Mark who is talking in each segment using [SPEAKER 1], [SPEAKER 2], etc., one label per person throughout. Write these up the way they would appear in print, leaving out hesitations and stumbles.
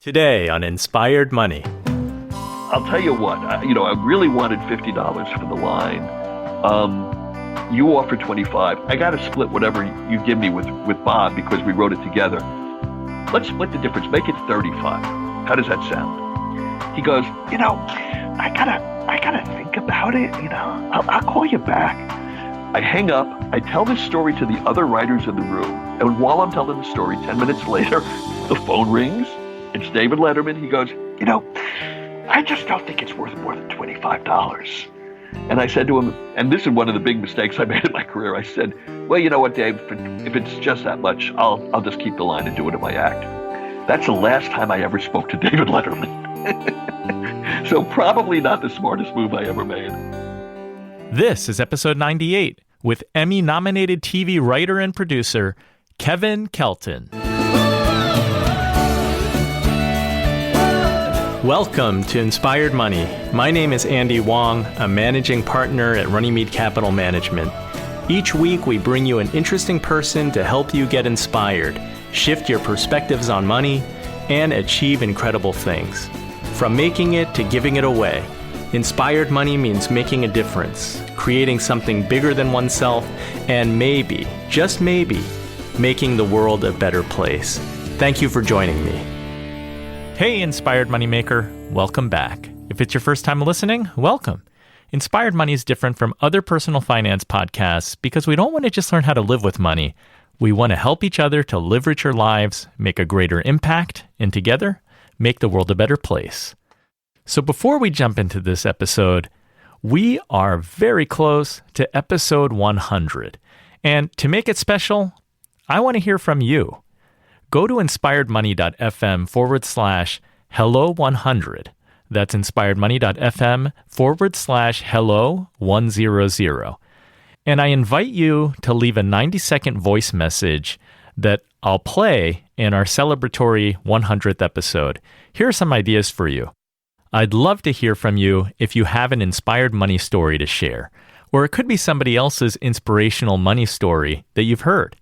[SPEAKER 1] Today on Inspired Money.
[SPEAKER 2] I'll tell you what, I really wanted $50 for the line. You offered $25. I got to split whatever you give me with Bob because we wrote it together. Let's split the difference. Make it $35. How does that sound? He goes, I gotta think about it. I'll call you back. I hang up. I tell this story to the other writers in the room. And while I'm telling the story, 10 minutes later, the phone rings. It's David Letterman. He goes, I just don't think it's worth more than $25. And I said to him, and this is one of the big mistakes I made in my career. I said, well, you know what, Dave, if it's just that much, I'll just keep the line and do it in my act. That's the last time I ever spoke to David Letterman. So probably not the smartest move I ever made.
[SPEAKER 1] This is episode 98 with Emmy-nominated TV writer and producer Kelton. Welcome to Inspired Money. My name is Andy Wong, a managing partner at Runnymede Capital Management. Each week, we bring you an interesting person to help you get inspired, shift your perspectives on money, and achieve incredible things. From making it to giving it away, Inspired Money means making a difference, creating something bigger than oneself, and maybe, just maybe, making the world a better place. Thank you for joining me. Hey, Inspired Moneymaker, welcome back. If it's your first time listening, welcome. Inspired Money is different from other personal finance podcasts because we don't want to just learn how to live with money. We want to help each other to live richer lives, make a greater impact, and together, make the world a better place. So before we jump into this episode, we are very close to episode 100. And to make it special, I want to hear from you. Go to inspiredmoney.fm/hello100. That's inspiredmoney.fm/hello100. And I invite you to leave a 90-second voice message that I'll play in our celebratory 100th episode. Here are some ideas for you. I'd love to hear from you if you have an inspired money story to share, or it could be somebody else's inspirational money story that you've heard.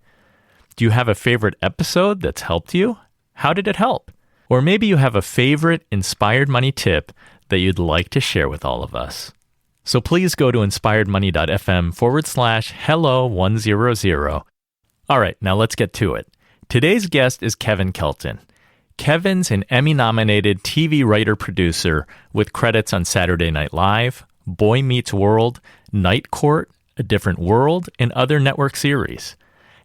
[SPEAKER 1] Do you have a favorite episode that's helped you? How did it help? Or maybe you have a favorite inspired money tip that you'd like to share with all of us. So please go to inspiredmoney.fm/hello100. All right, now let's get to it. Today's guest is Kelton. Kevin's an Emmy-nominated TV writer-producer with credits on Saturday Night Live, Boy Meets World, Night Court, A Different World, and other network series.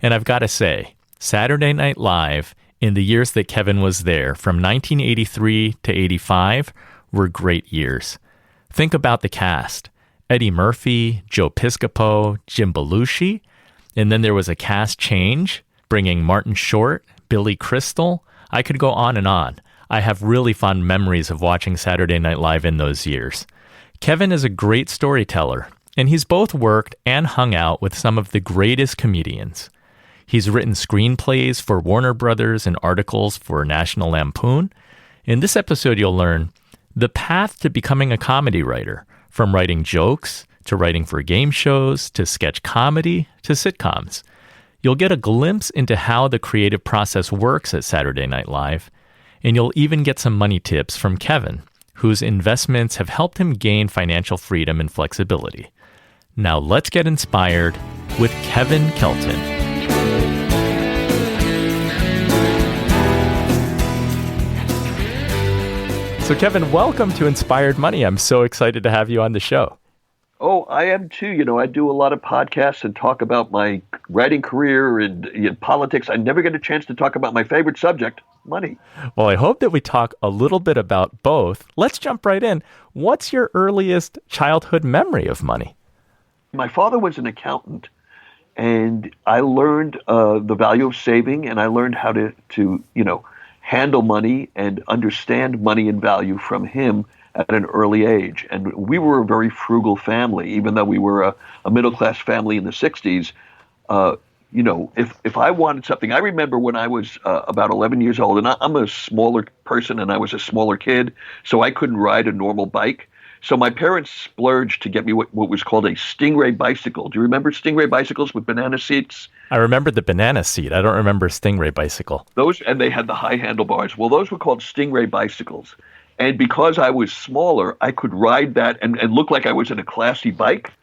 [SPEAKER 1] And I've got to say, Saturday Night Live, in the years that Kevin was there, from 1983 to 85, were great years. Think about the cast. Eddie Murphy, Joe Piscopo, Jim Belushi, and then there was a cast change, bringing Martin Short, Billy Crystal. I could go on and on. I have really fond memories of watching Saturday Night Live in those years. Kevin is a great storyteller, and he's both worked and hung out with some of the greatest comedians. He's written screenplays for Warner Brothers and articles for National Lampoon. In this episode, you'll learn the path to becoming a comedy writer, from writing jokes to writing for game shows to sketch comedy to sitcoms. You'll get a glimpse into how the creative process works at Saturday Night Live, and you'll even get some money tips from Kevin, whose investments have helped him gain financial freedom and flexibility. Now let's get inspired with Kelton. So Kevin, welcome to Inspired Money. I'm so excited to have you on the show.
[SPEAKER 2] Oh, I am too. I do a lot of podcasts and talk about my writing career and politics. I never get a chance to talk about my favorite subject, money.
[SPEAKER 1] Well, I hope that we talk a little bit about both. Let's jump right in. What's your earliest childhood memory of money?
[SPEAKER 2] My father was an accountant, and I learned the value of saving, and I learned how to handle money and understand money and value from him at an early age. And we were a very frugal family, even though we were a middle-class family in the 60s. If I wanted something, I remember when I was about 11 years old, and I'm a smaller person and I was a smaller kid, so I couldn't ride a normal bike. So my parents splurged to get me what was called a Stingray bicycle. Do you remember Stingray bicycles with banana seats?
[SPEAKER 1] I remember the banana seat. I don't remember Stingray bicycle.
[SPEAKER 2] Those, and they had the high handlebars. Well, those were called Stingray bicycles. And because I was smaller, I could ride that and look like I was in a classy bike,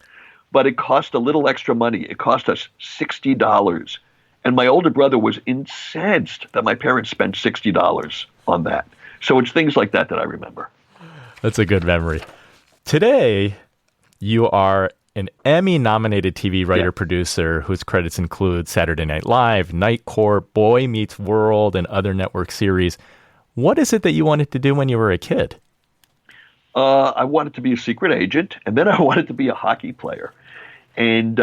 [SPEAKER 2] but it cost a little extra money. It cost us $60. And my older brother was incensed that my parents spent $60 on that. So it's things like that that I remember.
[SPEAKER 1] That's a good memory. Today, you are an Emmy-nominated TV writer-producer whose credits include Saturday Night Live, Night Court, Boy Meets World, and other network series. What is it that you wanted to do when you were a kid?
[SPEAKER 2] I wanted to be a secret agent, and then I wanted to be a hockey player. And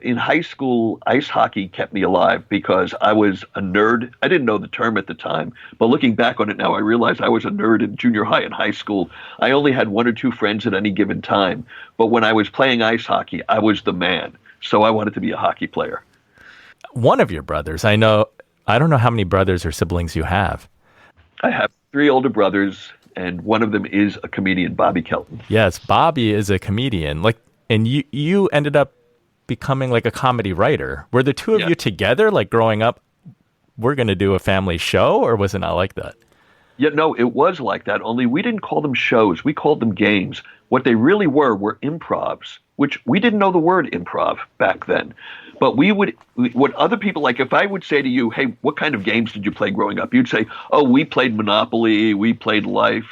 [SPEAKER 2] in high school, ice hockey kept me alive because I was a nerd. I didn't know the term at the time, but looking back on it now, I realize I was a nerd in junior high and high school. I only had one or two friends at any given time. But when I was playing ice hockey, I was the man. So I wanted to be a hockey player.
[SPEAKER 1] One of your brothers, I don't know how many brothers or siblings you have.
[SPEAKER 2] I have 3 older brothers, and one of them is a comedian, Bobby Kelton.
[SPEAKER 1] Yes, Bobby is a comedian. And you ended up becoming like a comedy writer. Were the two of you together, like growing up, we're going to do a family show, or was it not like that?
[SPEAKER 2] Yeah, no, it was like that, only we didn't call them shows. We called them games. What they really were improvs, which we didn't know the word improv back then. But what other people, like if I would say to you, hey, what kind of games did you play growing up? You'd say, oh, we played Monopoly, we played Life,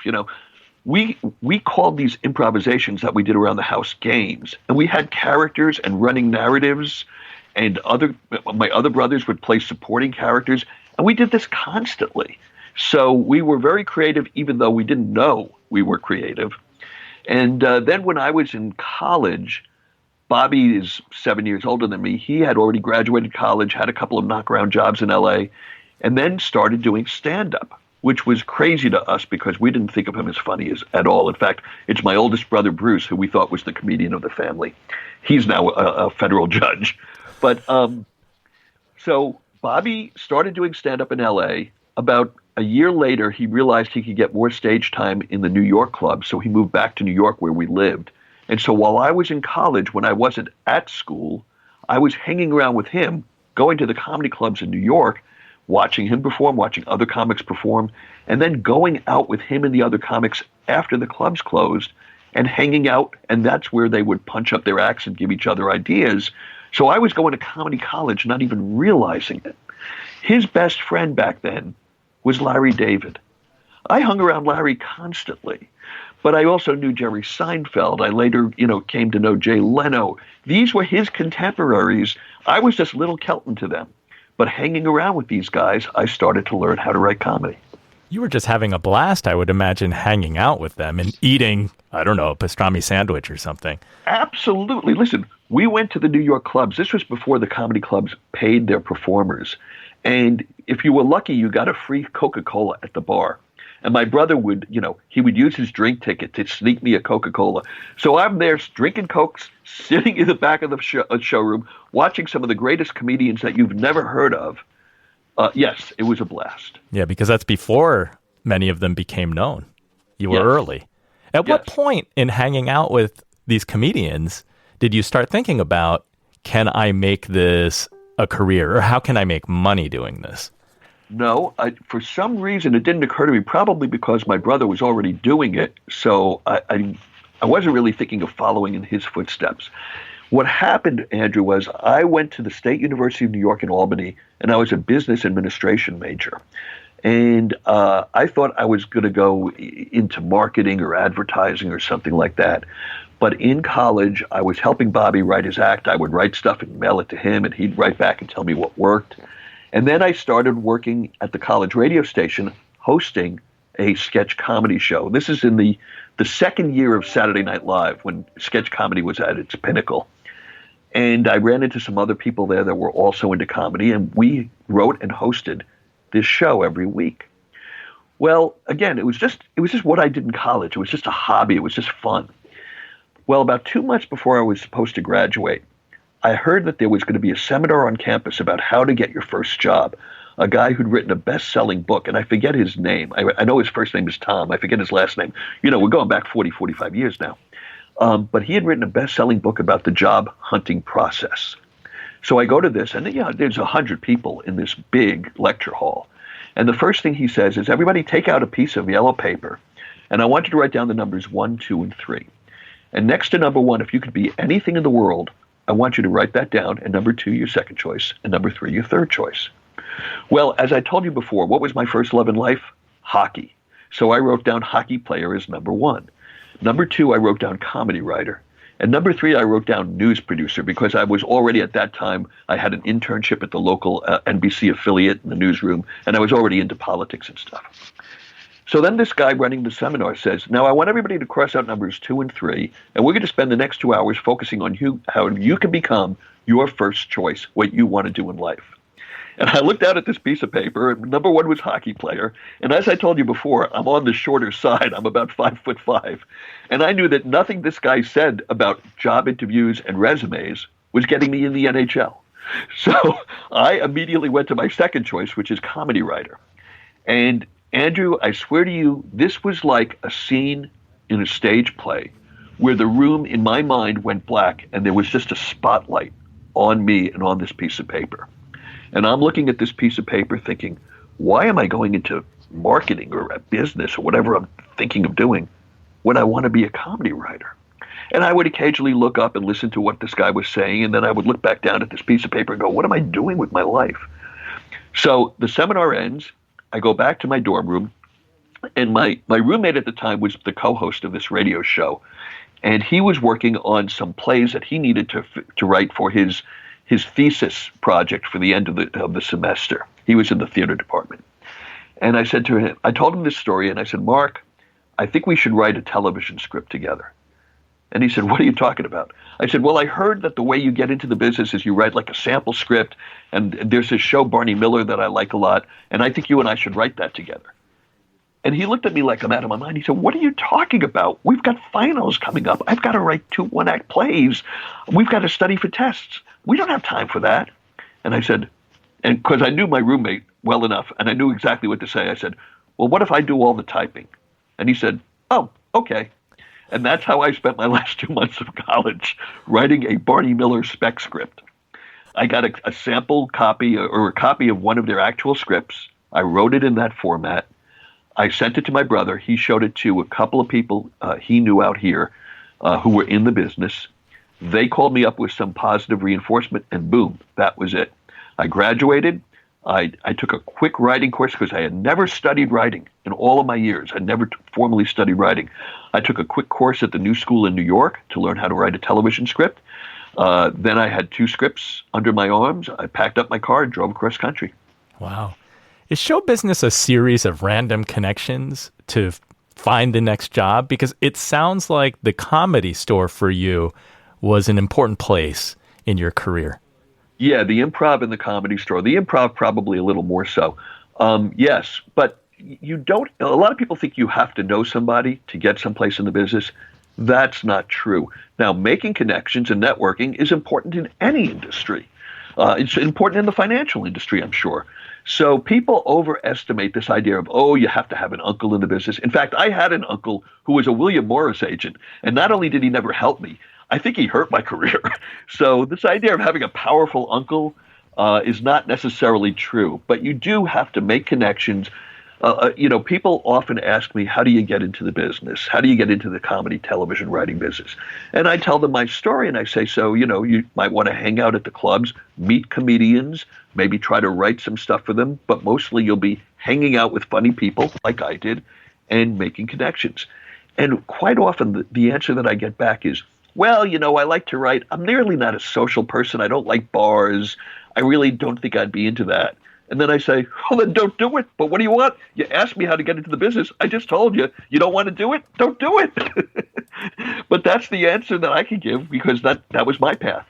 [SPEAKER 2] We called these improvisations that we did around the house games, and we had characters and running narratives, and my other brothers would play supporting characters, and we did this constantly. So we were very creative, even though we didn't know we were creative. And then when I was in college, Bobby is 7 years older than me. He had already graduated college, had a couple of knockaround jobs in L.A., and then started doing stand-up, which was crazy to us because we didn't think of him as funny at all. In fact, it's my oldest brother, Bruce, who we thought was the comedian of the family. He's now a federal judge. But so Bobby started doing stand-up in L.A. About a year later, he realized he could get more stage time in the New York club, so he moved back to New York where we lived. And so while I was in college, when I wasn't at school, I was hanging around with him, going to the comedy clubs in New York, watching him perform, watching other comics perform, and then going out with him and the other comics after the clubs closed and hanging out, and that's where they would punch up their acts and give each other ideas. So I was going to comedy college, not even realizing it. His best friend back then was Larry David. I hung around Larry constantly, but I also knew Jerry Seinfeld. I later, came to know Jay Leno. These were his contemporaries. I was just little Kelton to them. But hanging around with these guys, I started to learn how to write comedy.
[SPEAKER 1] You were just having a blast, I would imagine, hanging out with them and eating, I don't know, a pastrami sandwich or something.
[SPEAKER 2] Absolutely. Listen, we went to the New York clubs. This was before the comedy clubs paid their performers. And if you were lucky, you got a free Coca-Cola at the bar. And my brother would, he would use his drink ticket to sneak me a Coca-Cola. So I'm there drinking Cokes, sitting in the back of the showroom, watching some of the greatest comedians that you've never heard of. Yes, it was a blast.
[SPEAKER 1] Yeah, because that's before many of them became known. You were early. At what point in hanging out with these comedians did you start thinking about, can I make this a career, or how can I make money doing this?
[SPEAKER 2] No, for some reason it didn't occur to me, probably because my brother was already doing it, so I wasn't really thinking of following in his footsteps. What happened, Andrew, was I went to the State University of New York in Albany, and I was a business administration major. And I thought I was going to go into marketing or advertising or something like that. But in college, I was helping Bobby write his act. I would write stuff and mail it to him, and he'd write back and tell me what worked. And then I started working at the college radio station, hosting a sketch comedy show. This is in the second year of Saturday Night Live, when sketch comedy was at its pinnacle. And I ran into some other people there that were also into comedy, and we wrote and hosted this show every week. Well, again, it was just what I did in college. It was just a hobby. It was just fun. Well, about 2 months before I was supposed to graduate, I heard that there was going to be a seminar on campus about how to get your first job. A guy who'd written a best-selling book, and I forget his name. I know his first name is Tom. I forget his last name. We're going back 40, 45 years now. But he had written a best-selling book about the job hunting process. So I go to this, and there's 100 people in this big lecture hall. And the first thing he says is, everybody take out a piece of yellow paper, and I want you to write down the numbers 1, 2, and 3. And next to number 1, if you could be anything in the world, I want you to write that down, and number 2, your second choice, and number 3, your third choice. Well, as I told you before, what was my first love in life? Hockey. So I wrote down hockey player as number 1. Number 2, I wrote down comedy writer. And number 3, I wrote down news producer, because I was already at that time, I had an internship at the local NBC affiliate in the newsroom, and I was already into politics and stuff. So then this guy running the seminar says, now I want everybody to cross out numbers 2 and 3, and we're going to spend the next 2 hours focusing on how you can become your first choice, what you want to do in life. And I looked out at this piece of paper, and number 1 was hockey player. And as I told you before, I'm on the shorter side. I'm about 5'5". And I knew that nothing this guy said about job interviews and resumes was getting me in the NHL. So I immediately went to my second choice, which is comedy writer. And Andrew, I swear to you, this was like a scene in a stage play where the room in my mind went black and there was just a spotlight on me and on this piece of paper. And I'm looking at this piece of paper thinking, why am I going into marketing or a business or whatever I'm thinking of doing when I want to be a comedy writer? And I would occasionally look up and listen to what this guy was saying, and then I would look back down at this piece of paper and go, what am I doing with my life? So the seminar ends, I go back to my dorm room, and my roommate at the time was the co-host of this radio show, and he was working on some plays that he needed to write for his thesis project for the end of the semester. He was in the theater department. And I said to him, I told him this story, and I said, Mark, I think we should write a television script together. And he said, what are you talking about? I said, well, I heard that the way you get into the business is you write like a sample script, and there's this show, Barney Miller, that I like a lot, and I think you and I should write that together. And he looked at me like I'm out of my mind. He said, what are you talking about? We've got finals coming up. I've got to write 2 one-act plays. We've got to study for tests. We don't have time for that. And I said, and because I knew my roommate well enough, and I knew exactly what to say, I said, well, what if I do all the typing? And he said, oh, okay. And that's how I spent my last 2 months of college, writing a Barney Miller spec script. I got a sample copy or a copy of one of their actual scripts. I wrote it in that format. I sent it to my brother. He showed it to a couple of people he knew out here who were in the business. They called me up with some positive reinforcement, and boom, that was it. I graduated. I took a quick writing course because I had never studied writing in all of my years. I never formally studied writing. I took a quick course at the New School in New York to learn how to write a television script. Then I had 2 scripts under my arms. I packed up my car and drove across country.
[SPEAKER 1] Wow. Is show business a series of random connections to find the next job? Because it sounds like the Comedy Store for you was an important place in your career.
[SPEAKER 2] Yeah, the Improv and the Comedy Store. The Improv probably a little more so. Yes, but you don't. A lot of people think you have to know somebody to get someplace in the business. That's not true. Now, making connections and networking is important in any industry. It's important in the financial industry, I'm sure. So people overestimate this idea of, oh, you have to have an uncle in the business. In fact, I had an uncle who was a William Morris agent, and not only did he never help me, I think he hurt my career. So this idea of having a powerful uncle is not necessarily true, but you do have to make connections. People often ask me, how do you get into the business? How do you get into the comedy television writing business? And I tell them my story, and I say, so, you might want to hang out at the clubs, meet comedians, maybe try to write some stuff for them, but mostly you'll be hanging out with funny people like I did and making connections. And quite often the answer that I get back is, well, I like to write. I'm nearly not a social person. I don't like bars. I really don't think I'd be into that. And then I say, well, then don't do it. But what do you want? You asked me how to get into the business. I just told you. You don't want to do it? Don't do it. But that's the answer that I can give because that was my path.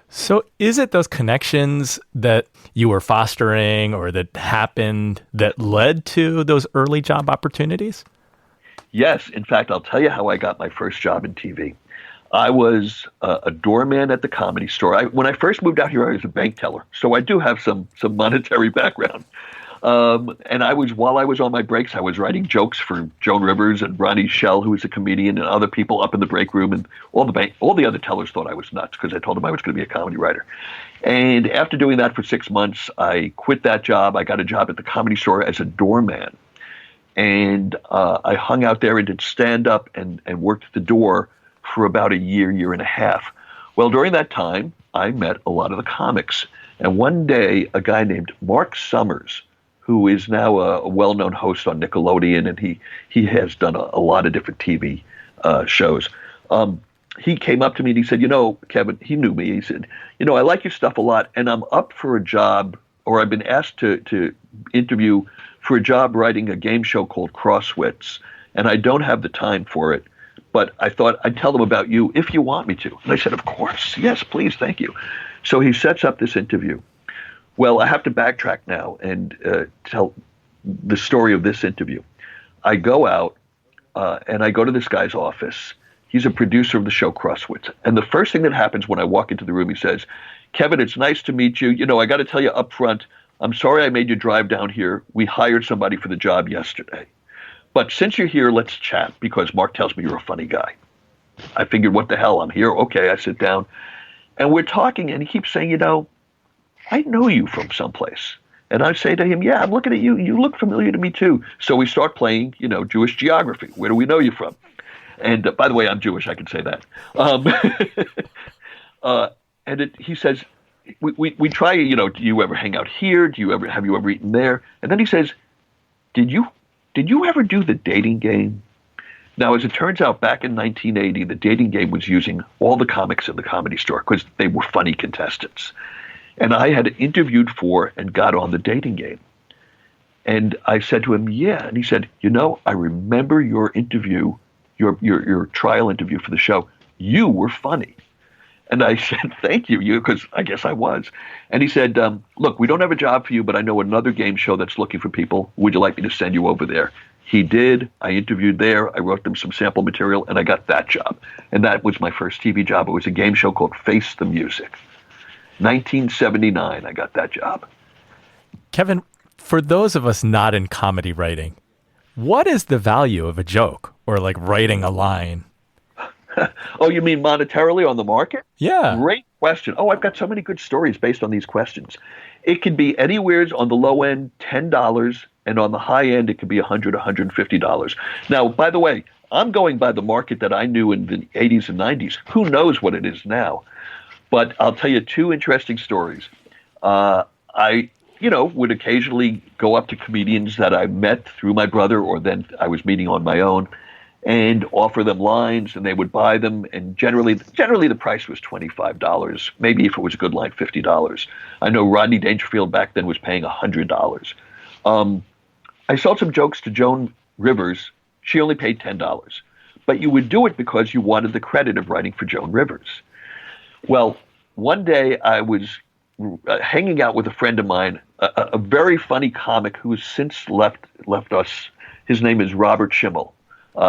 [SPEAKER 1] So is it those connections that you were fostering or that happened that led to those early job opportunities?
[SPEAKER 2] Yes. In fact, I'll tell you how I got my first job in TV. I was a doorman at the Comedy Store. When I first moved out here, I was a bank teller. So I do have some monetary background. And while I was on my breaks, I was writing jokes for Joan Rivers and Ronnie Shell, who was a comedian, and other people up in the break room. And all the other tellers thought I was nuts because I told them I was going to be a comedy writer. And after doing that for 6 months, I quit that job. I got a job at the Comedy Store as a doorman. And I hung out there and did stand-up and worked at the door for about a year and a half. Well, during that time, I met a lot of the comics. And one day, a guy named Mark Summers, who is now a well-known host on Nickelodeon, and he has done a lot of different TV shows. He came up to me and he said, Kevin, he knew me. He said, I like your stuff a lot, and I'm up for a job, or I've been asked to interview for a job writing a game show called Crosswits, and I don't have the time for it, but I thought I'd tell them about you if you want me to. And I said, of course, yes, please, thank you. So he sets up this interview. Well, I have to backtrack now and tell the story of this interview. I go out and I go to this guy's office. He's a producer of the show Crosswits. And the first thing that happens when I walk into the room, he says, Kevin, it's nice to meet you. I got to tell you up front, I'm sorry I made you drive down here. We hired somebody for the job yesterday. But since you're here, let's chat, because Mark tells me you're a funny guy. I figured, what the hell, I'm here. Okay, I sit down. And we're talking, and he keeps saying, I know you from someplace. And I say to him, yeah, I'm looking at you. You look familiar to me, too. So we start playing, Jewish geography. Where do we know you from? And by the way, I'm Jewish. I can say that. He says, we try, do you ever hang out here? Have you ever eaten there? And then he says, did you ever do the dating game? Now, as it turns out, back in 1980, the dating game was using all the comics in the Comedy Store because they were funny contestants. And I had interviewed for and got on the dating game. And I said to him, yeah. And he said, I remember your interview, your trial interview for the show. You were funny. And I said, thank you, because I guess I was. And he said, look, we don't have a job for you, but I know another game show that's looking for people. Would you like me to send you over there? He did. I interviewed there. I wrote them some sample material, and I got that job. And that was my first TV job. It was a game show called Face the Music. 1979, I got that job.
[SPEAKER 1] Kevin, for those of us not in comedy writing, what is the value of a joke or like writing a line?
[SPEAKER 2] Oh, you mean monetarily on the market?
[SPEAKER 1] Yeah.
[SPEAKER 2] Great question. Oh, I've got so many good stories based on these questions. It could be anywhere on the low end, $10, and on the high end, it could be $100, $150. Now, by the way, I'm going by the market that I knew in the 80s and 90s. Who knows what it is now? But I'll tell you two interesting stories. I would occasionally go up to comedians that I met through my brother, or then I was meeting on my own, and offer them lines, and they would buy them. And generally the price was $25. Maybe if it was a good line, $50. I know Rodney Dangerfield back then was paying $100. I sold some jokes to Joan Rivers. She only paid $10. But you would do it because you wanted the credit of writing for Joan Rivers. Well, one day I was hanging out with a friend of mine, a very funny comic who has since left us. His name is Robert Schimmel.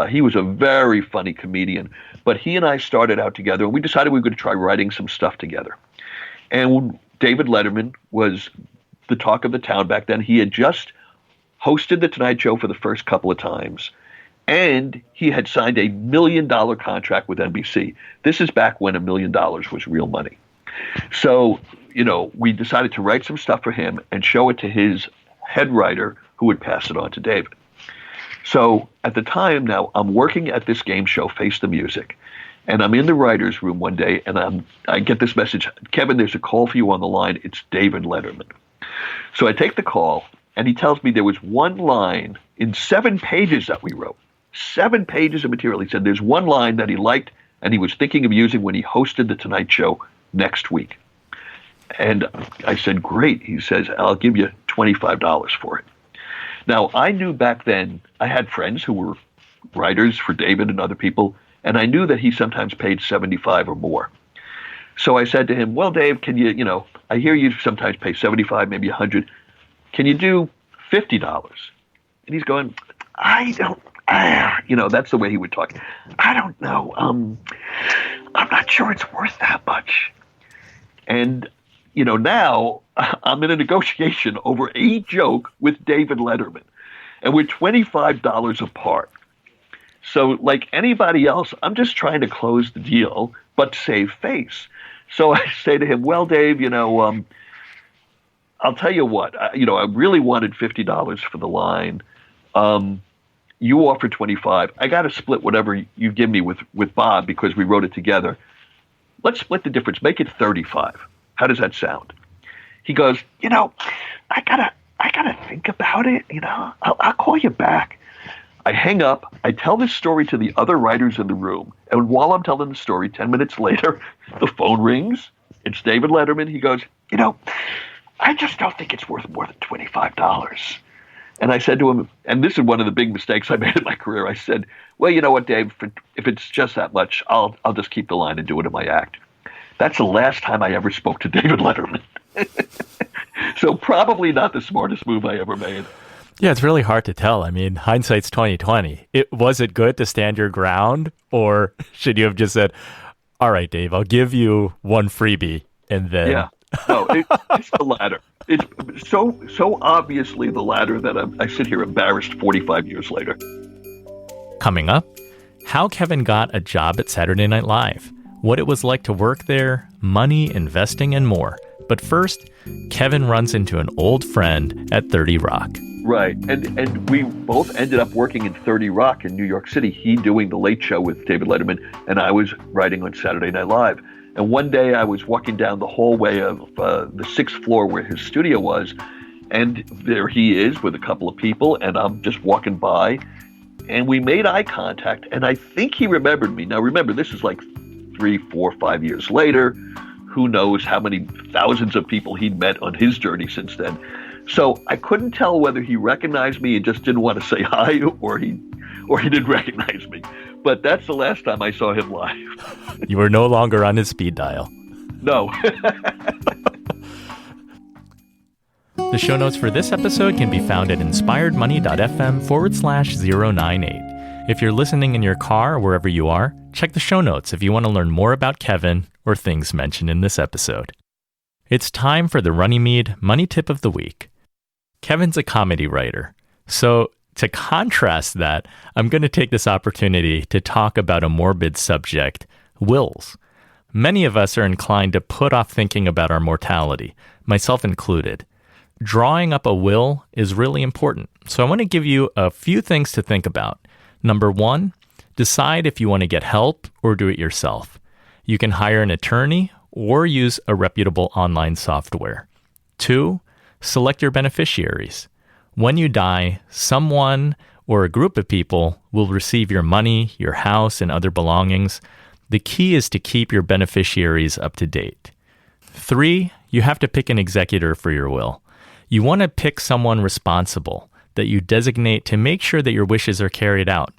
[SPEAKER 2] He was a very funny comedian, but he and I started out together, and we decided we were going to try writing some stuff together. And David Letterman was the talk of the town back then. He had just hosted The Tonight Show for the first couple of times, and he had signed a $1 million contract with NBC. This is back when $1 million was real money. So, we decided to write some stuff for him and show it to his head writer, who would pass it on to David. So at the time now, I'm working at this game show, Face the Music, and I'm in the writer's room one day, and I get this message, Kevin, there's a call for you on the line. It's David Letterman. So I take the call, and he tells me there was one line in 7 pages that we wrote, 7 pages of material. He said there's one line that he liked, and he was thinking of using when he hosted The Tonight Show next week. And I said, great. He says, I'll give you $25 for it. Now, I knew back then, I had friends who were writers for David and other people, and I knew that he sometimes paid $75 or more. So I said to him, well, Dave, can you, I hear you sometimes pay $75, maybe $100. Can you do $50? And he's going, I don't, that's the way he would talk. I don't know. I'm not sure it's worth that much. And now I'm in a negotiation over a joke with David Letterman, and we're $25 apart. So like anybody else, I'm just trying to close the deal, but save face. So I say to him, well, Dave, I'll tell you what, I really wanted $50 for the line. You offer 25. I got to split whatever you give me with Bob because we wrote it together. Let's split the difference. Make it 35. How does that sound? He goes, I gotta think about it. I'll call you back. I hang up. I tell this story to the other writers in the room. And while I'm telling the story, 10 minutes later, the phone rings. It's David Letterman. He goes, I just don't think it's worth more than $25. And I said to him, and this is one of the big mistakes I made in my career. I said, well, you know what, Dave, if it's just that much, I'll just keep the line and do it in my act. That's the last time I ever spoke to David Letterman. So probably not the smartest move I ever made.
[SPEAKER 1] Yeah, it's really hard to tell. I mean, hindsight's 2020. Was it good to stand your ground, or should you have just said, all right, Dave, I'll give you one freebie, and then...
[SPEAKER 2] Yeah, no, it's the latter. It's so obviously the latter that I sit here embarrassed 45 years later.
[SPEAKER 1] Coming up, how Kevin got a job at Saturday Night Live, what it was like to work there, money, investing, and more. But first, Kevin runs into an old friend at 30 Rock.
[SPEAKER 2] Right, and we both ended up working in 30 Rock in New York City, he doing The Late Show with David Letterman, and I was writing on Saturday Night Live. And one day I was walking down the hallway of the sixth floor where his studio was, and there he is with a couple of people, and I'm just walking by, and we made eye contact, and I think he remembered me. Now remember, this is like 3, 4, 5 years later. Who knows how many thousands of people he'd met on his journey since then. So I couldn't tell whether he recognized me and just didn't want to say hi, or he didn't recognize me. But that's the last time I saw him live.
[SPEAKER 1] You were no longer on his speed dial.
[SPEAKER 2] No.
[SPEAKER 1] The show notes for this episode can be found at inspiredmoney.fm/098. If you're listening in your car or wherever you are, check the show notes if you want to learn more about Kevin or things mentioned in this episode. It's time for the Runnymede Money Tip of the Week. Kevin's a comedy writer. So to contrast that, I'm going to take this opportunity to talk about a morbid subject, wills. Many of us are inclined to put off thinking about our mortality, myself included. Drawing up a will is really important, so I want to give you a few things to think about. Number 1, decide if you want to get help or do it yourself. You can hire an attorney or use a reputable online software. 2, select your beneficiaries. When you die, someone or a group of people will receive your money, your house, and other belongings. The key is to keep your beneficiaries up to date. 3, you have to pick an executor for your will. You want to pick someone responsible that you designate to make sure that your wishes are carried out.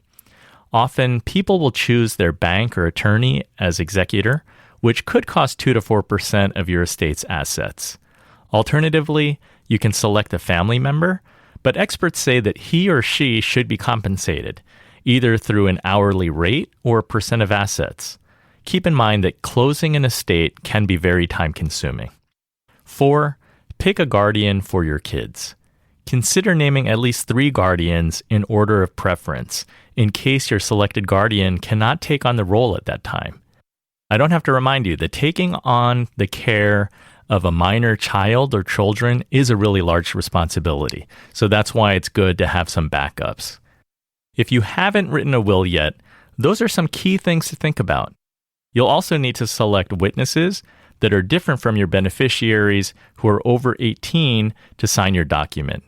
[SPEAKER 1] Often, people will choose their bank or attorney as executor, which could cost 2 to 4% of your estate's assets. Alternatively, you can select a family member, but experts say that he or she should be compensated, either through an hourly rate or a percent of assets. Keep in mind that closing an estate can be very time-consuming. 4, pick a guardian for your kids. Consider naming at least 3 guardians in order of preference, in case your selected guardian cannot take on the role at that time. I don't have to remind you that taking on the care of a minor child or children is a really large responsibility, so that's why it's good to have some backups. If you haven't written a will yet, those are some key things to think about. You'll also need to select witnesses that are different from your beneficiaries who are over 18 to sign your document.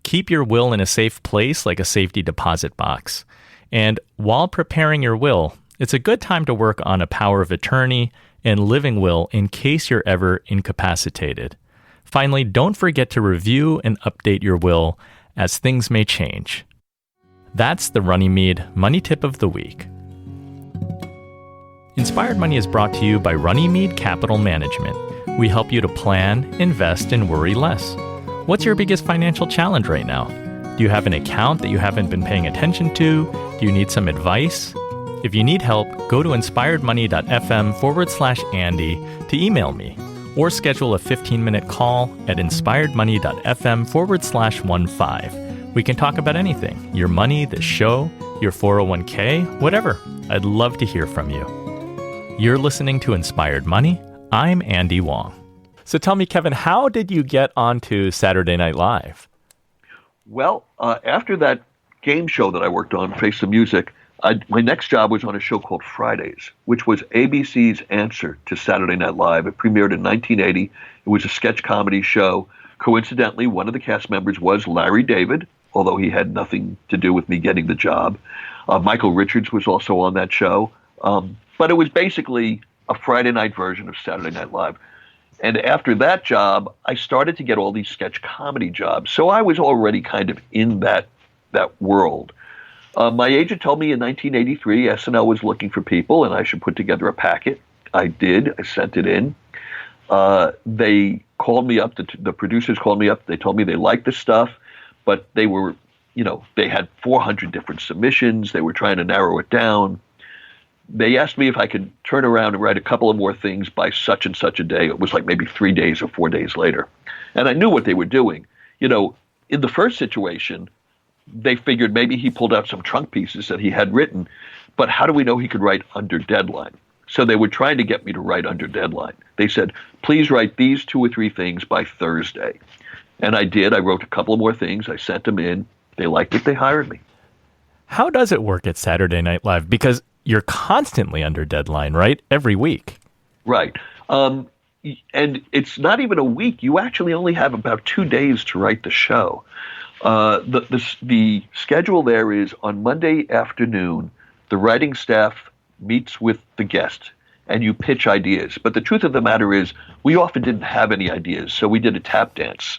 [SPEAKER 1] Keep your will in a safe place like a safety deposit box. And while preparing your will, it's a good time to work on a power of attorney and living will in case you're ever incapacitated. Finally, don't forget to review and update your will as things may change. That's the Runnymede Money Tip of the Week. Inspired Money is brought to you by Runnymede Capital Management. We help you to plan, invest, and worry less. What's your biggest financial challenge right now? Do you have an account that you haven't been paying attention to? Do you need some advice? If you need help, go to inspiredmoney.fm/Andy to email me. or schedule a 15-minute call at inspiredmoney.fm/15. We can talk about anything, your money, the show, your 401k, whatever. I'd love to hear from you. You're listening to Inspired Money. I'm Andy Wong. So tell me, Kevin, how did you get onto Saturday Night Live?
[SPEAKER 2] Well, after that game show that I worked on, Face the Music, my next job was on a show called Fridays, which was ABC's answer to Saturday Night Live. It premiered in 1980. It was a sketch comedy show. Coincidentally, one of the cast members was Larry David, although he had nothing to do with me getting the job. Michael Richards was also on that show. But it was basically a Friday night version of Saturday Night Live. And after that job, I started to get all these sketch comedy jobs. So I was already kind of in that world. My agent told me in 1983 SNL was looking for people and I should put together a packet. I did. I sent it in. They called me up. The producers called me up. They told me they liked the stuff, but they were, they had 400 different submissions. They were trying to narrow it down. They asked me if I could turn around and write a couple of more things by such and such a day. It was like maybe 3 days or 4 days later. And I knew what they were doing. In the first situation, they figured maybe he pulled out some trunk pieces that he had written, but how do we know he could write under deadline? So they were trying to get me to write under deadline. They said, please write these 2 or 3 things by Thursday. And I did. I wrote a couple of more things. I sent them in. They liked it. They hired me.
[SPEAKER 1] How does it work at Saturday Night Live? Because you're constantly under deadline, right? Every week.
[SPEAKER 2] Right. And it's not even a week. You actually only have about 2 days to write the show. The schedule there is on Monday afternoon, the writing staff meets with the guest and you pitch ideas. But the truth of the matter is we often didn't have any ideas. So we did a tap dance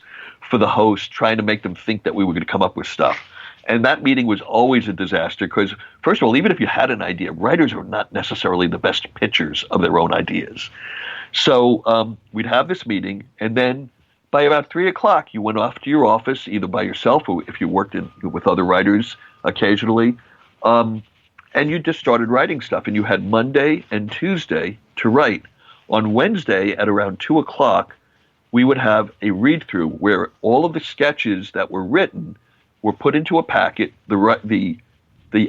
[SPEAKER 2] for the host, trying to make them think that we were going to come up with stuff. And that meeting was always a disaster because, first of all, even if you had an idea, writers are not necessarily the best pitchers of their own ideas. So we'd have this meeting, and then by about 3 o'clock, you went off to your office, either by yourself or if you worked with other writers occasionally, and you just started writing stuff. And you had Monday and Tuesday to write. On Wednesday at around 2 o'clock, we would have a read-through where all of the sketches that were written were put into a packet. The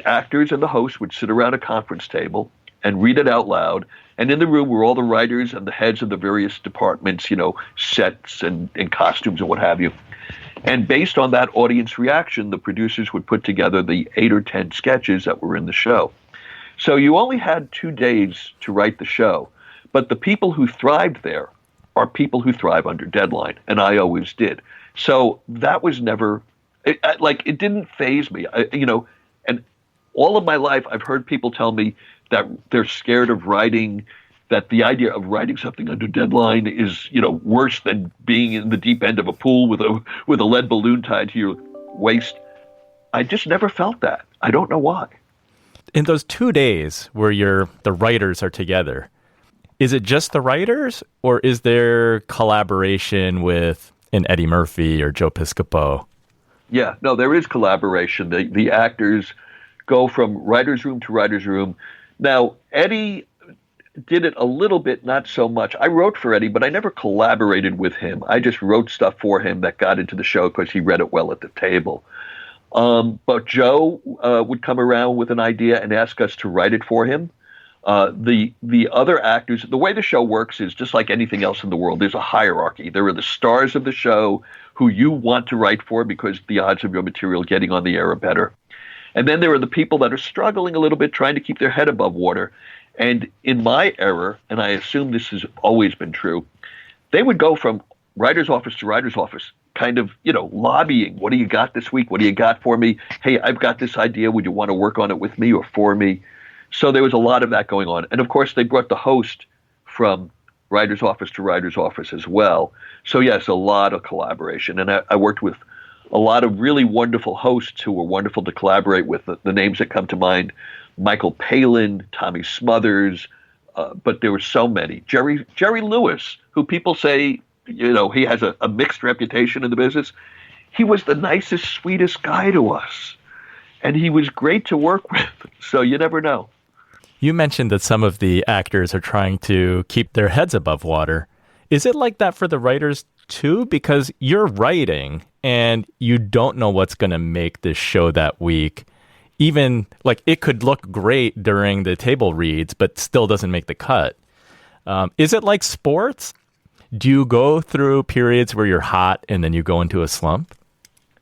[SPEAKER 2] actors and the host would sit around a conference table and read it out loud. And in the room were all the writers and the heads of the various departments, sets and costumes and what have you. And based on that audience reaction, the producers would put together the 8 or 10 sketches that were in the show. So you only had 2 days to write the show. But the people who thrived there are people who thrive under deadline. And I always did. So that was never... It didn't faze me, and all of my life I've heard people tell me that they're scared of writing, that the idea of writing something under deadline is, worse than being in the deep end of a pool with a lead balloon tied to your waist. I just never felt that. I don't know why.
[SPEAKER 1] In those 2 days where the writers are together, is it just the writers or is there collaboration with an Eddie Murphy or Joe Piscopo?
[SPEAKER 2] Yeah, no, there is collaboration. The actors go from writer's room to writer's room. Now, Eddie did it a little bit, not so much. I wrote for Eddie, but I never collaborated with him. I just wrote stuff for him that got into the show because he read it well at the table. But Joe would come around with an idea and ask us to write it for him. The other actors, the way the show works is just like anything else in the world. There's a hierarchy. There are the stars of the show who you want to write for because the odds of your material getting on the air are better. And then there are the people that are struggling a little bit, trying to keep their head above water. And in my era, and I assume this has always been true, they would go from writer's office to writer's office, kind of, lobbying. What do you got this week? What do you got for me? Hey, I've got this idea. Would you want to work on it with me or for me? So there was a lot of that going on. And of course, they brought the host from writer's office to writer's office as well. So yes, a lot of collaboration. And I worked with a lot of really wonderful hosts who were wonderful to collaborate with. The names that come to mind, Michael Palin, Tommy Smothers, but there were so many. Jerry Lewis, who people say, he has a mixed reputation in the business. He was the nicest, sweetest guy to us. And he was great to work with. So you never know.
[SPEAKER 1] You mentioned that some of the actors are trying to keep their heads above water. Is it like that for the writers too? Because you're writing and you don't know what's going to make this show that week. Even like it could look great during the table reads, but still doesn't make the cut. Is it like sports? Do you go through periods where you're hot and then you go into a slump?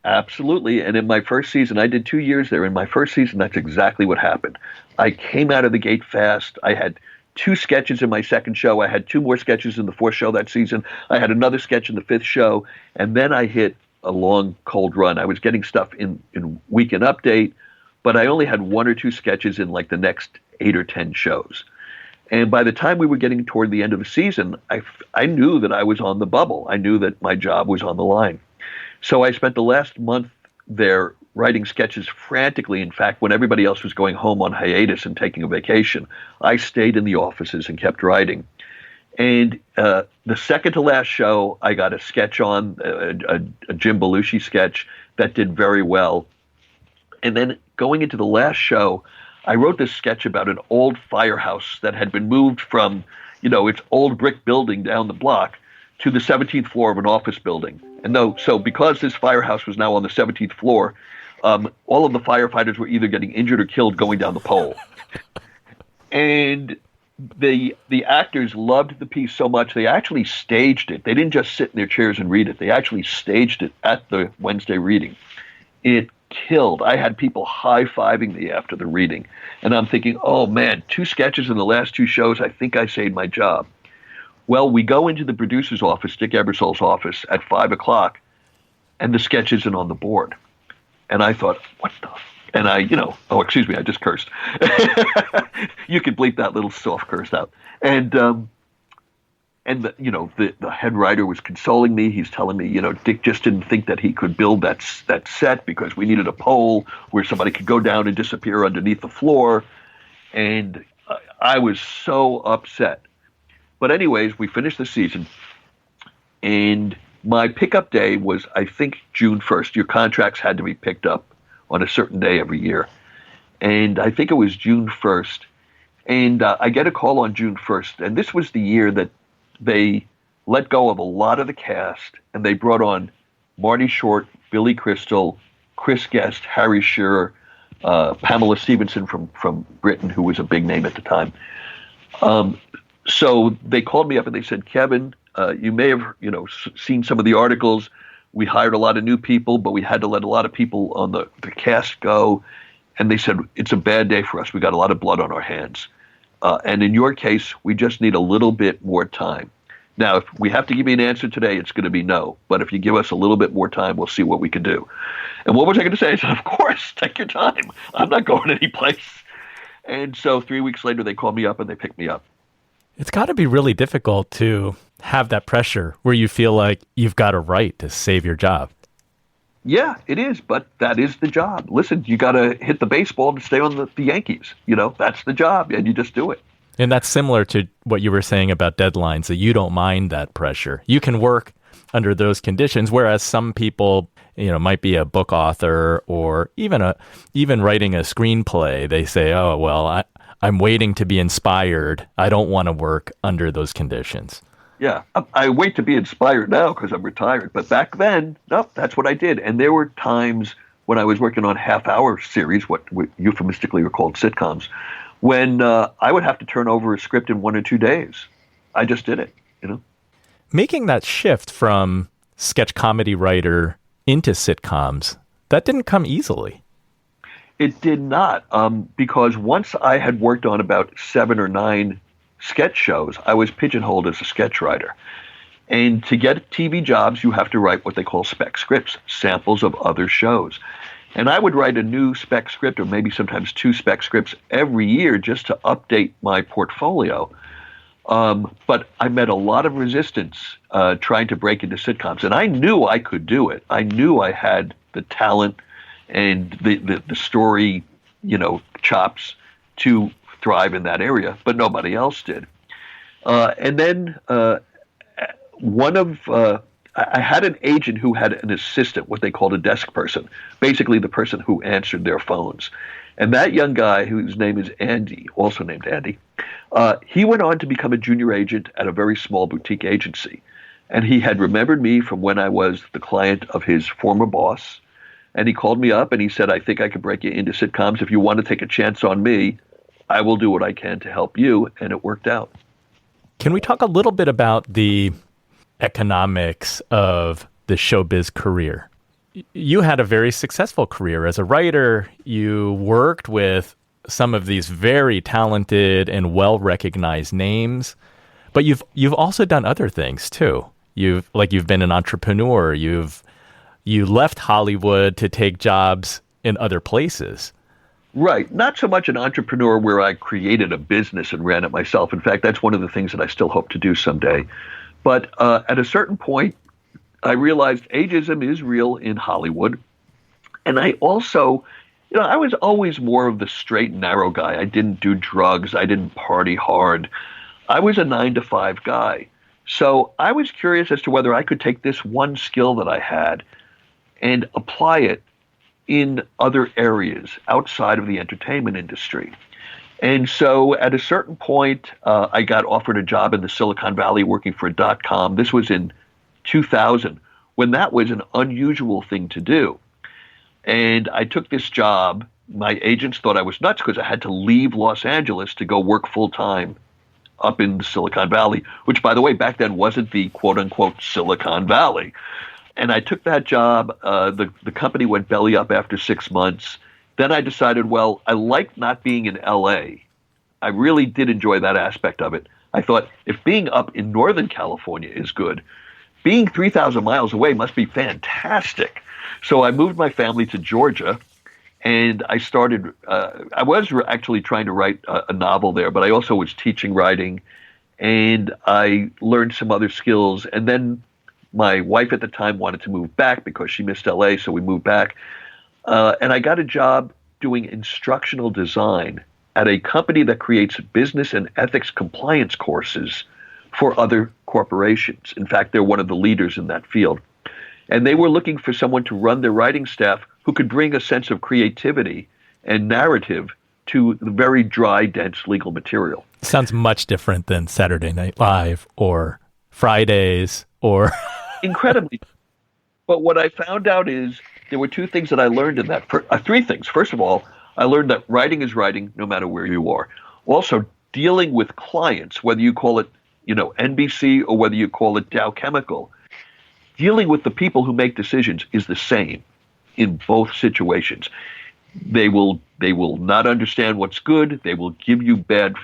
[SPEAKER 2] Absolutely. And in my first season, I did 2 years there. In my first season, that's exactly what happened. I came out of the gate fast. I had 2 sketches in my second show. I had 2 more sketches in the fourth show that season. I had another sketch in the fifth show. And then I hit a long, cold run. I was getting stuff in Weekend Update, but I only had 1 or 2 sketches in like the next 8 or 10 shows. And by the time we were getting toward the end of the season, I knew that I was on the bubble. I knew that my job was on the line. So I spent the last month there writing sketches frantically. In fact, when everybody else was going home on hiatus and taking a vacation, I stayed in the offices and kept writing. And the second to last show, I got a sketch on, a Jim Belushi sketch that did very well. And then going into the last show, I wrote this sketch about an old firehouse that had been moved from, its old brick building down the block to the 17th floor of an office building. And so because this firehouse was now on the 17th floor, all of the firefighters were either getting injured or killed going down the pole. And the actors loved the piece so much, they actually staged it. They didn't just sit in their chairs and read it. They actually staged it at the Wednesday reading. It killed. I had people high-fiving me after the reading. And I'm thinking, oh, man, 2 sketches in the last 2 shows. I think I saved my job. Well, we go into the producer's office, Dick Ebersol's office, at 5 o'clock, and the sketch isn't on the board. And I thought, what the? And I excuse me, I just cursed. You could bleep that little soft curse out. And the head writer was consoling me. He's telling me, Dick just didn't think that he could build that set because we needed a pole where somebody could go down and disappear underneath the floor. And I was so upset. But anyways, we finished the season, and my pickup day was, I think, June 1st. Your contracts had to be picked up on a certain day every year. And I think it was June 1st. And I get a call on June 1st. And this was the year that they let go of a lot of the cast, and they brought on Marty Short, Billy Crystal, Chris Guest, Harry Shearer, Pamela Stevenson from Britain, who was a big name at the time. So they called me up and they said, Kevin, you may have, seen some of the articles. We hired a lot of new people, but we had to let a lot of people on the cast go. And they said, it's a bad day for us. We got a lot of blood on our hands. And in your case, we just need a little bit more time. Now, if we have to give you an answer today, it's going to be no. But if you give us a little bit more time, we'll see what we can do. And what was I going to say? I said, of course, take your time. I'm not going anyplace. And so 3 weeks later, they called me up and they picked me up.
[SPEAKER 1] It's got to be really difficult to have that pressure where you feel like you've got a right to save your job.
[SPEAKER 2] Yeah, it is, but that is the job. Listen, you got to hit the baseball to stay on the Yankees. That's the job, and you just do it.
[SPEAKER 1] And that's similar to what you were saying about deadlines, that you don't mind that pressure. You can work under those conditions, whereas some people, might be a book author or even writing a screenplay. They say, oh, well, I'm waiting to be inspired. I don't want to work under those conditions.
[SPEAKER 2] Yeah, I wait to be inspired now because I'm retired. But back then, no, that's what I did. And there were times when I was working on half-hour series, what euphemistically are called sitcoms, when I would have to turn over a script in 1 or 2 days. I just did it,
[SPEAKER 1] Making that shift from sketch comedy writer into sitcoms, that didn't come easily.
[SPEAKER 2] It did not, because once I had worked on about 7 or 9 sketch shows, I was pigeonholed as a sketch writer. And to get TV jobs, you have to write what they call spec scripts, samples of other shows. And I would write a new spec script, or maybe sometimes 2 spec scripts every year just to update my portfolio. But I met a lot of resistance trying to break into sitcoms. And I knew I could do it. I knew I had the talent and the story, chops to thrive in that area, but nobody else did. And then one of I had an agent who had an assistant, what they called a desk person, basically the person who answered their phones. And that young guy, whose name is Andy, also named Andy, he went on to become a junior agent at a very small boutique agency. And he had remembered me from when I was the client of his former boss. And he called me up and he said, I think I could break you into sitcoms. If you want to take a chance on me, I will do what I can to help you. And it worked out.
[SPEAKER 1] Can we talk a little bit about the economics of the showbiz career? You had a very successful career as a writer. You worked with some of these very talented and well-recognized names, but you've also done other things too. You've been an entrepreneur. You left Hollywood to take jobs in other places.
[SPEAKER 2] Right. Not so much an entrepreneur where I created a business and ran it myself. In fact, that's one of the things that I still hope to do someday. But at a certain point, I realized ageism is real in Hollywood. And I also, I was always more of the straight and narrow guy. I didn't do drugs. I didn't party hard. I was a 9-to-5 guy. So I was curious as to whether I could take this one skill that I had and apply it in other areas outside of the entertainment industry. And so at a certain point, I got offered a job in the Silicon Valley working for a .com. This was in 2000, when that was an unusual thing to do. And I took this job. My agents thought I was nuts because I had to leave Los Angeles to go work full-time up in the Silicon Valley, which, by the way, back then wasn't the quote-unquote Silicon Valley. And I took that job. The company went belly up after 6 months. Then I decided, well, I like not being in L.A. I really did enjoy that aspect of it. I thought, if being up in Northern California is good, being 3,000 miles away must be fantastic. So I moved my family to Georgia, and I started, I was actually trying to write a novel there, but I also was teaching writing, and I learned some other skills. And then my wife at the time wanted to move back because she missed LA, so we moved back. And I got a job doing instructional design at a company that creates business and ethics compliance courses for other corporations. In fact, they're one of the leaders in that field. And they were looking for someone to run their writing staff who could bring a sense of creativity and narrative to the very dry, dense legal material.
[SPEAKER 1] Sounds much different than Saturday Night Live or Fridays or...
[SPEAKER 2] Incredibly. But what I found out is there were two things that I learned in that. Three things. First of all, I learned that writing is writing no matter where you are. Also, dealing with clients, whether you call it, NBC or whether you call it Dow Chemical, dealing with the people who make decisions is the same in both situations. They will not understand what's good. They will give you bad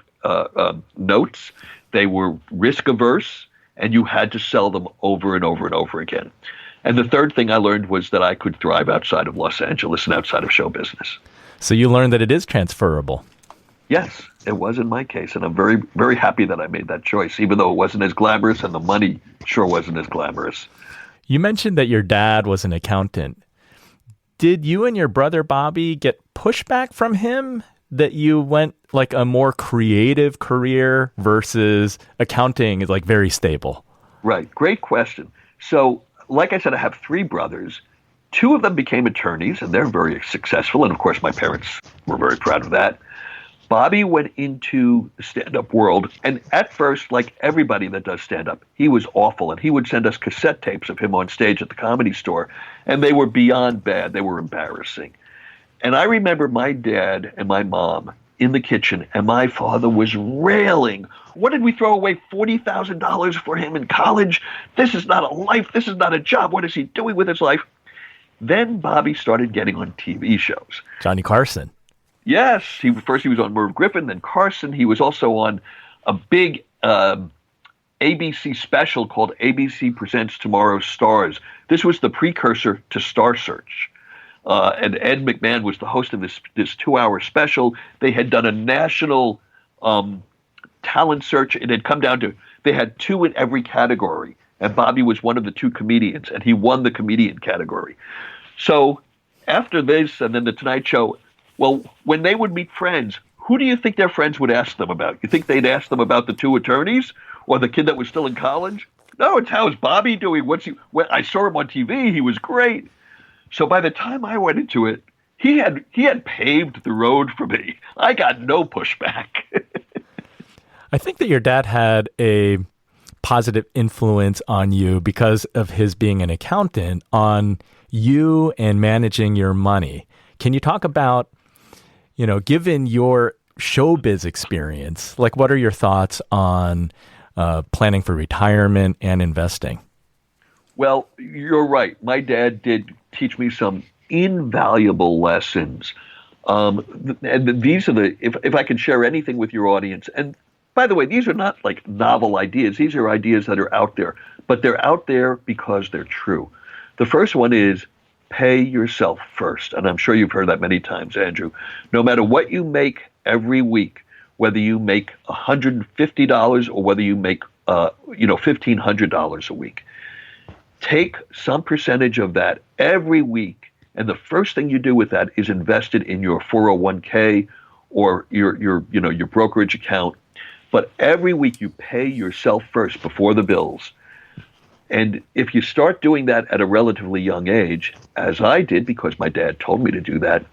[SPEAKER 2] notes. They were risk averse, and you had to sell them over and over and over again. And the third thing I learned was that I could thrive outside of Los Angeles and outside of show business.
[SPEAKER 1] So you learned that it is transferable.
[SPEAKER 2] Yes, it was in my case. And I'm very, very happy that I made that choice, even though it wasn't as glamorous and the money sure wasn't as glamorous.
[SPEAKER 1] You mentioned that your dad was an accountant. Did you and your brother Bobby get pushback from him that you went like a more creative career versus accounting is like very stable?
[SPEAKER 2] Right. Great question. So, like I said, I have three brothers. Two of them became attorneys, and they're very successful. And of course, my parents were very proud of that. Bobby went into the stand-up world, and at first, like everybody that does stand-up, he was awful, and he would send us cassette tapes of him on stage at the Comedy Store, and they were beyond bad. They were embarrassing. And I remember my dad and my mom in the kitchen, and my father was railing. What did we throw away $40,000 for him in college? This is not a life. This is not a job. What is he doing with his life? Then Bobby started getting on TV shows.
[SPEAKER 1] Johnny Carson.
[SPEAKER 2] Yes. First he was on Merv Griffin, then Carson. He was also on a big ABC special called ABC Presents Tomorrow's Stars. This was the precursor to Star Search. And Ed McMahon was the host of this 2-hour special. They had done a national talent search. It had come down to, they had two in every category. And Bobby was one of the two comedians, and he won the comedian category. So after this, and then the Tonight Show, well, when they would meet friends, who do you think their friends would ask them about? You think they'd ask them about the two attorneys or the kid that was still in college? No, it's how's Bobby doing? I saw him on TV. He was great. So by the time I went into it, he had paved the road for me. I got no pushback.
[SPEAKER 1] I think that your dad had a positive influence on you because of his being an accountant on you and managing your money. Can you talk about, given your showbiz experience, like what are your thoughts on planning for retirement and investing?
[SPEAKER 2] Well, you're right. My dad did teach me some invaluable lessons. And these are if I can share anything with your audience, and by the way, these are not like novel ideas. These are ideas that are out there, but they're out there because they're true. The first one is pay yourself first. And I'm sure you've heard that many times, Andrew. No matter what you make every week, whether you make $150 or whether you make $1,500 a week, take some percentage of that every week. And the first thing you do with that is invest it in your 401k or your brokerage account. But every week you pay yourself first before the bills. And if you start doing that at a relatively young age, as I did because my dad told me to do that,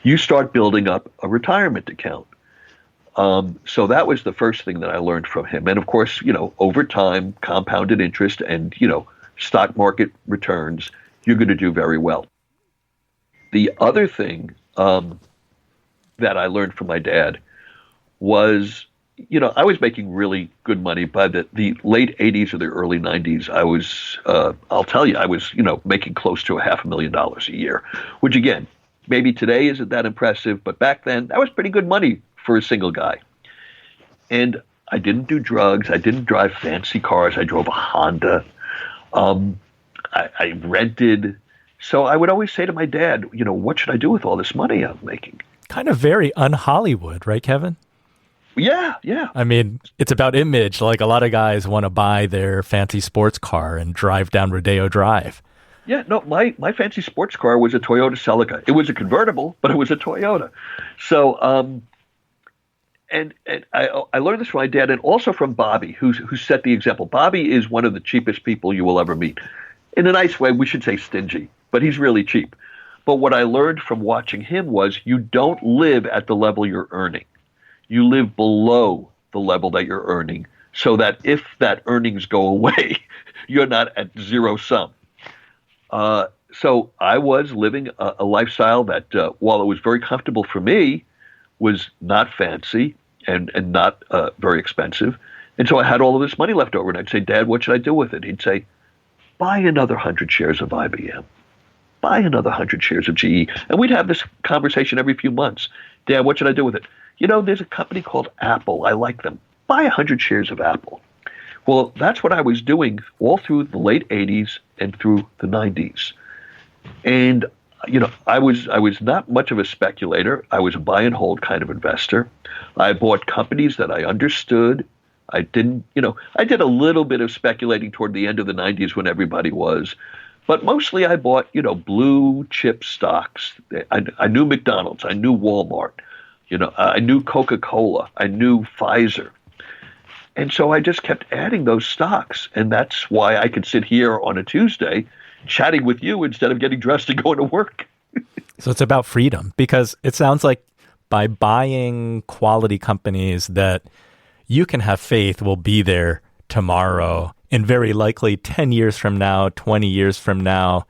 [SPEAKER 2] you start building up a retirement account. So that was the first thing that I learned from him. And of course, over time, compounded interest and, stock market returns, you're going to do very well. The other thing that I learned from my dad was, I was making really good money by the late 80s or the early 90s. I was, I'll tell you, I was, making close to $500,000 a year, which again, maybe today isn't that impressive, but back then that was pretty good money for a single guy. And I didn't do drugs. I didn't drive fancy cars. I drove a Honda. I rented. So I would always say to my dad, what should I do with all this money I'm making?
[SPEAKER 1] Kind of very un-Hollywood, right, Kevin?
[SPEAKER 2] Yeah.
[SPEAKER 1] I mean, it's about image. Like a lot of guys want to buy their fancy sports car and drive down Rodeo Drive.
[SPEAKER 2] Yeah, no, my fancy sports car was a Toyota Celica. It was a convertible, but it was a Toyota. So, and I learned this from my dad and also from Bobby, who set the example. Bobby is one of the cheapest people you will ever meet. In a nice way, we should say stingy, but he's really cheap. But what I learned from watching him was you don't live at the level you're earning. You live below the level that you're earning so that if that earnings go away, you're not at zero sum. So I was living a lifestyle that, while it was very comfortable for me, was not fancy and not very expensive. And so I had all of this money left over. And I'd say, Dad, what should I do with it? He'd say, buy another 100 shares of IBM. Buy another 100 shares of GE. And we'd have this conversation every few months. Dad, what should I do with it? There's a company called Apple. I like them. Buy 100 shares of Apple. Well, that's what I was doing all through the late 80s and through the 90s. And, I was not much of a speculator. I was a buy and hold kind of investor. I bought companies that I understood. I didn't, I did a little bit of speculating toward the end of the 90s when everybody was. But mostly I bought, blue chip stocks. I knew McDonald's. I knew Walmart. I knew Coca-Cola. I knew Pfizer. And so I just kept adding those stocks. And that's why I could sit here on a Tuesday chatting with you instead of getting dressed and going to work.
[SPEAKER 1] So it's about freedom, because it sounds like by buying quality companies that you can have faith will be there tomorrow and very likely 10 years from now, 20 years from now.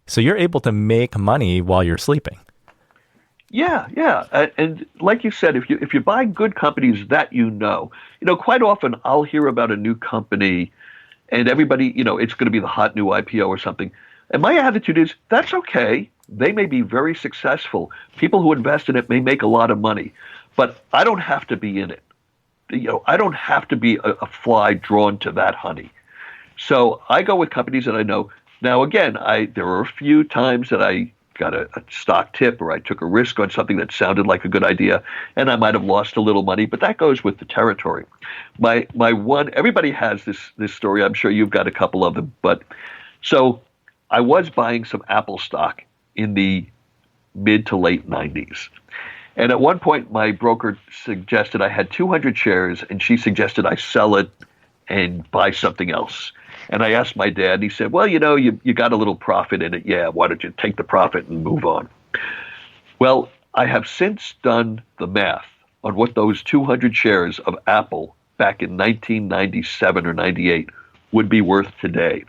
[SPEAKER 1] So you're able to make money while you're sleeping.
[SPEAKER 2] Yeah. And like you said, if you buy good companies that quite often I'll hear about a new company and everybody, it's going to be the hot new IPO or something. And my attitude is, that's okay. They may be very successful. People who invest in it may make a lot of money, but I don't have to be in it. I don't have to be a fly drawn to that honey. So I go with companies that I know. Now, again, there were a few times that I got a stock tip or I took a risk on something that sounded like a good idea, and I might have lost a little money, but that goes with the territory. My one, everybody has this story. I'm sure you've got a couple of them. But so I was buying some Apple stock in the mid to late 90s. And at one point, my broker suggested I had 200 shares, and she suggested I sell it and buy something else. And I asked my dad, and he said, well, you got a little profit in it. Yeah, why don't you take the profit and move on? Well, I have since done the math on what those 200 shares of Apple back in 1997 or 98 would be worth today.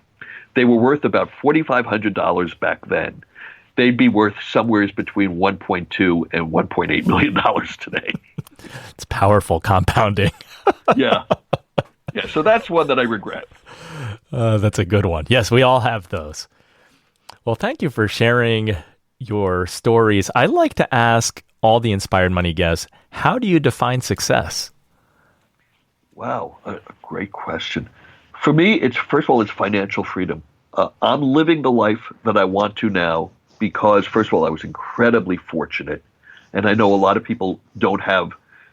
[SPEAKER 2] They were worth about $4,500 back then. They'd be worth somewhere between $1.2 and $1.8 million today.
[SPEAKER 1] It's powerful compounding.
[SPEAKER 2] Yeah. Yeah, so that's one that I regret.
[SPEAKER 1] That's a good one. Yes, we all have those. Well, thank you for sharing your stories. I like to ask all the Inspired Money guests, how do you define success?
[SPEAKER 2] Wow, a great question. For me, it's first of all, it's financial freedom. I'm living the life that I want to now because, first of all, I was incredibly fortunate. And I know a lot of people don't have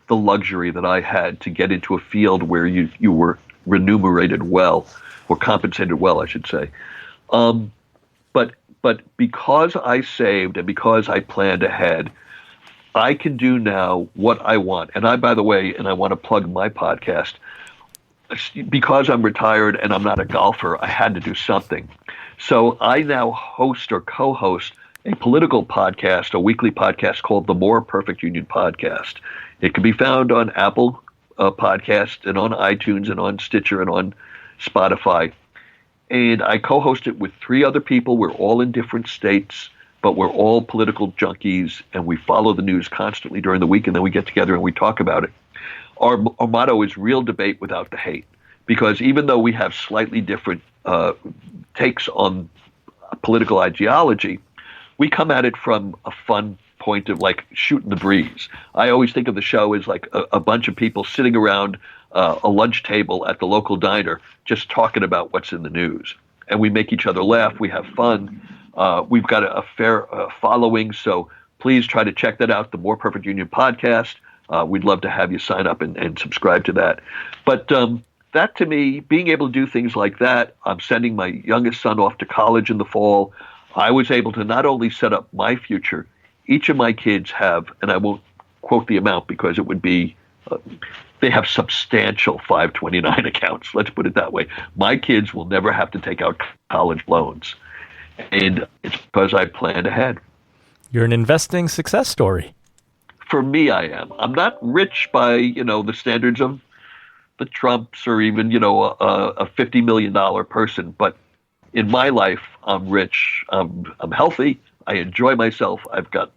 [SPEAKER 2] the luxury that I had to get into a field where you were remunerated well, or compensated well, I should say. But because I saved and because I planned ahead, I can do now what I want. And I, by the way, and I want to plug my podcast, because I'm retired and I'm not a golfer, I had to do something. So I now host or co-host a political podcast, a weekly podcast called the More Perfect Union Podcast. It can be found on Apple Podcast and on iTunes and on Stitcher and on Spotify. And I co-host it with 3 other people. We're all in different states, but we're all political junkies, and we follow the news constantly during the week, and then we get together and we talk about it. Our motto is real debate without the hate, because even though we have slightly different takes on political ideology, we come at it from a fun point of like shooting the breeze. I always think of the show as like a bunch of people sitting around a lunch table at the local diner just talking about what's in the news. And we make each other laugh. We have fun. We've got a fair following, so please try to check that out, the More Perfect Union Podcast. We'd love to have you sign up and subscribe to that. But that, to me, being able to do things like that, I'm sending my youngest son off to college in the fall. I was able to not only set up my future, each of my kids have, and I won't quote the amount because it would be, they have substantial 529 accounts. Let's put it that way. My kids will never have to take out college loans. And it's because I planned ahead. You're
[SPEAKER 1] an investing success story.
[SPEAKER 2] For me, I am. I'm not rich by, the standards of the Trumps or even, a $50 million person. But in my life, I'm rich. I'm healthy. I enjoy myself. I've got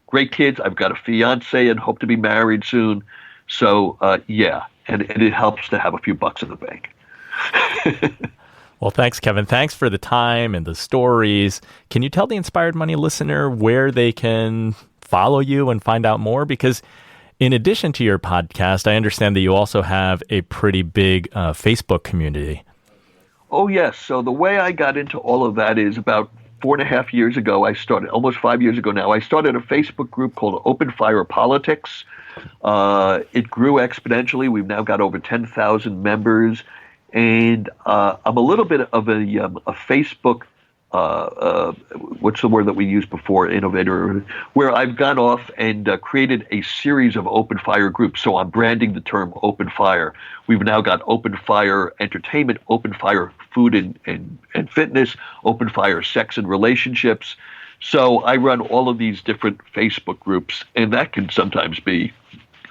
[SPEAKER 2] great kids. I've got a fiance and hope to be married soon. So, yeah, and it helps to have a few bucks in the bank.
[SPEAKER 1] Well, thanks, Kevin. Thanks for the time and the stories. Can you tell the Inspired Money listener where they can follow you and find out more? Because in addition to your podcast, I understand that you also have a pretty big Facebook community.
[SPEAKER 2] Oh, yes. So the way I got into all of that is about 4.5 years ago, almost 5 years ago now, I started a Facebook group called Open Fire Politics. It grew exponentially. We've now got over 10,000 members. And I'm a little bit of a Facebook, what's the word that we used before, innovator, where I've gone off and created a series of open fire groups. So I'm branding the term open fire. We've now got open fire entertainment, open fire food and fitness, open fire sex and relationships. So I run all of these different Facebook groups, and that can sometimes be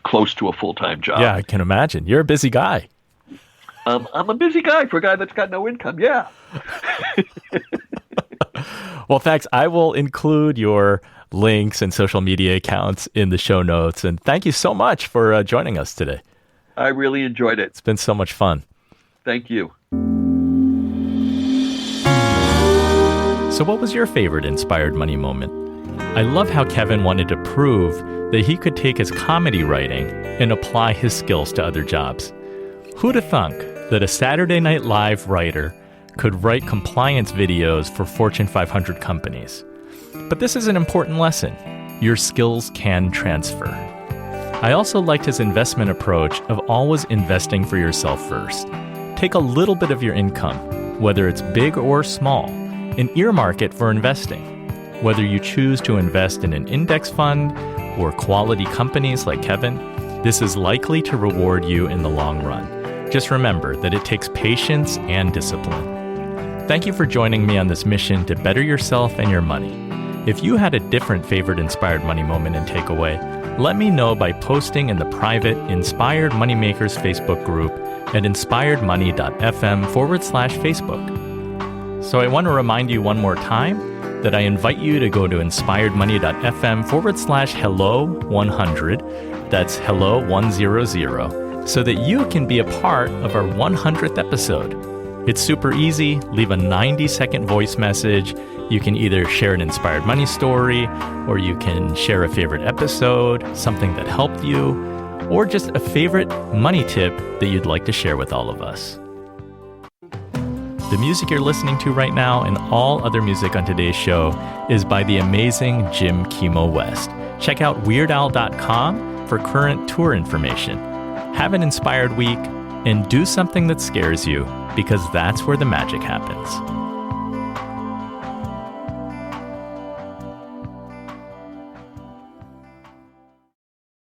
[SPEAKER 2] close to a full-time job.
[SPEAKER 1] Yeah, I can imagine. You're a busy guy.
[SPEAKER 2] I'm a busy guy for a guy that's got no income. Yeah.
[SPEAKER 1] Well, thanks. I will include your links and social media accounts in the show notes. And thank you so much for joining us today.
[SPEAKER 2] I really enjoyed it.
[SPEAKER 1] It's been so much fun.
[SPEAKER 2] Thank you.
[SPEAKER 1] So what was your favorite Inspired Money moment? I love how Kevin wanted to prove that he could take his comedy writing and apply his skills to other jobs. Who'd have thunk that a Saturday Night Live writer could write compliance videos for Fortune 500 companies? But this is an important lesson. Your skills can transfer. I also liked his investment approach of always investing for yourself first. Take a little bit of your income, whether it's big or small, and earmark it for investing. Whether you choose to invest in an index fund or quality companies like Kevin, this is likely to reward you in the long run. Just remember that it takes patience and discipline. Thank you for joining me on this mission to better yourself and your money. If you had a different favorite Inspired Money moment and takeaway, let me know by posting in the private Inspired Moneymakers Facebook group at inspiredmoney.fm/Facebook. So I want to remind you one more time that I invite you to go to inspiredmoney.fm/hello100, that's hello 100, so that you can be a part of our 100th episode. It's super easy. Leave a 90-second voice message. You can either share an Inspired Money story, or you can share a favorite episode, something that helped you, or just a favorite money tip that you'd like to share with all of us. The music you're listening to right now and all other music on today's show is by the amazing Jim Kimo West. Check out WeirdOwl.com for current tour information. Have an inspired week and do something that scares you, because that's where the magic happens.